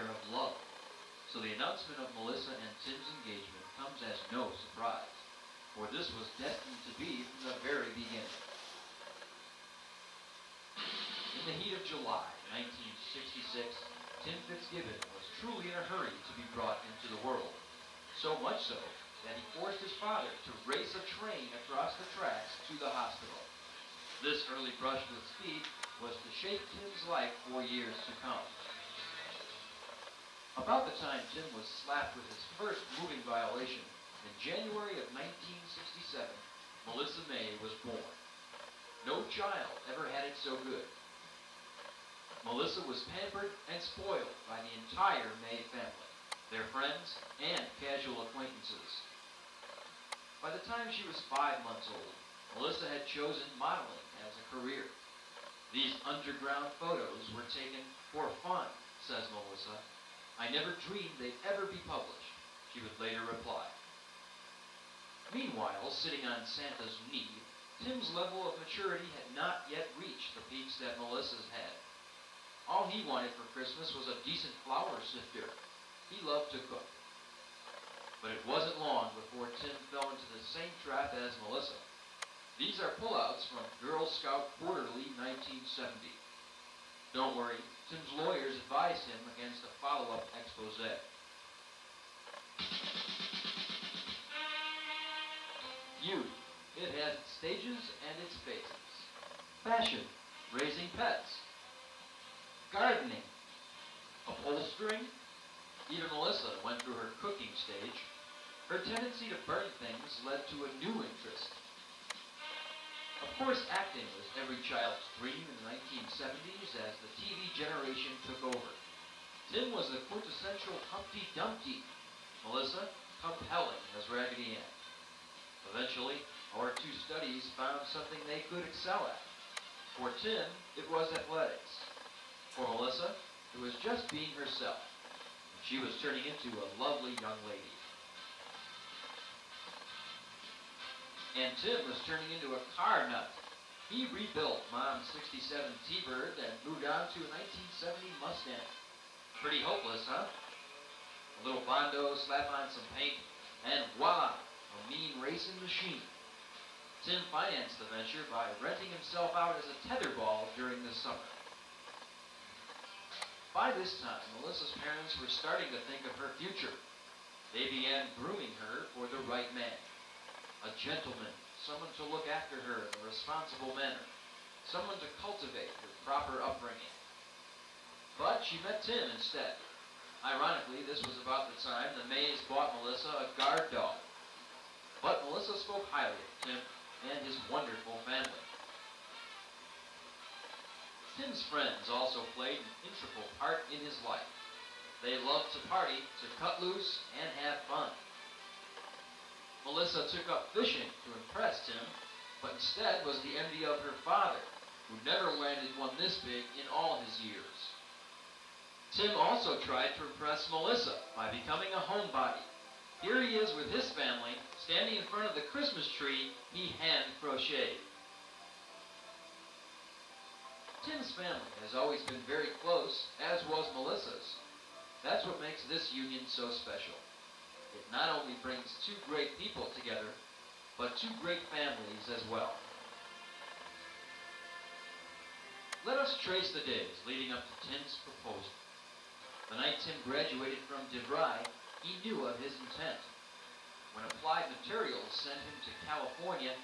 affair of love. So the announcement of Melissa and Tim's engagement comes as no surprise, for this was destined to be from the very beginning. In the heat of July 1966, Tim Fitzgibbon was truly in a hurry to be brought into the world, so much so that he forced his father to race a train across the tracks to the hospital. This early brush with speed was to shape Tim's life for years to come. About the time Tim was slapped with his first moving violation, in January of 1967, Melissa May was born. No child ever had it so good. Melissa was pampered and spoiled by the entire May family, their friends, and casual acquaintances. By the time she was 5 months old, Melissa had chosen modeling as a career. These underground photos were taken for fun, says Melissa. I never dreamed they'd ever be published, she would later reply. Meanwhile, sitting on Santa's knee, Tim's level of maturity had not yet reached the peaks that Melissa's had. All he wanted for Christmas was a decent flour sifter. He loved to cook. But it wasn't long before Tim fell into the same trap as Melissa. These are pullouts from Girl Scout Quarterly 1970. Don't worry, Tim's lawyers advised him against a follow-up expose. Beauty. It has its stages and its phases. Fashion. Raising pets. Gardening. Upholstering. Even Melissa went through her cooking stage. Her tendency to burn things led to a new interest. Of course, acting was every child's dream in the 1970s as the TV generation took over. Tim was the quintessential Humpty Dumpty. Melissa, compelling as Raggedy Ann. Eventually, our two studies found something they could excel at. For Tim, it was athletics. For Melissa, it was just being herself. She was turning into a lovely young lady. And Tim was turning into a car nut. He rebuilt Mom's '67 T-Bird and moved on to a 1970 Mustang. Pretty hopeless, huh? A little Bondo, slap on some paint, and voila, a mean racing machine. Tim financed the venture by renting himself out as a tetherball during the summer. By this time, Melissa's parents were starting to think of her future. They began grooming her for the right man. A gentleman, someone to look after her in a responsible manner, someone to cultivate her proper upbringing. But she met Tim instead. Ironically, this was about the time the Mays bought Melissa a guard dog. But Melissa spoke highly of Tim and his wonderful family. Tim's friends also played an integral part in his life. They loved to party, to cut loose, and have fun. Melissa took up fishing to impress Tim, but instead was the envy of her father, who never landed one this big in all his years. Tim also tried to impress Melissa by becoming a homebody. Here he is with his family, standing in front of the Christmas tree he hand-crocheted. Tim's family has always been very close, as was Melissa's. That's what makes this union so special. It not only brings two great people together, but two great families as well. Let us trace the days leading up to Tim's proposal. The night Tim graduated from DeVry, he knew of his intent. When Applied Materials sent him to California,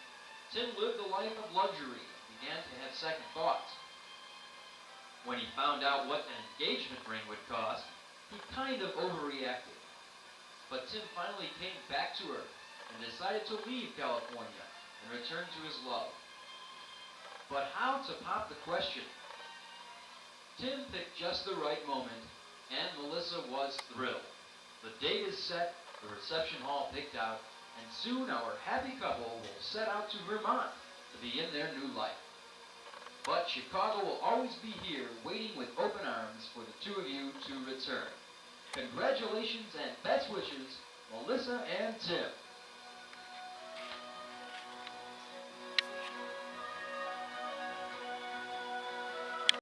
Tim lived a life of luxury and began to have second thoughts. When he found out what an engagement ring would cost, he kind of overreacted. But Tim finally came back to Earth and decided to leave California and return to his love. But how to pop the question? Tim picked just the right moment, and Melissa was thrilled. The date is set, the reception hall picked out, and soon our happy couple will set out to Vermont to begin their new life. But Chicago will always be here waiting with open arms for the two of you to return. Congratulations and best wishes, Melissa and Tim.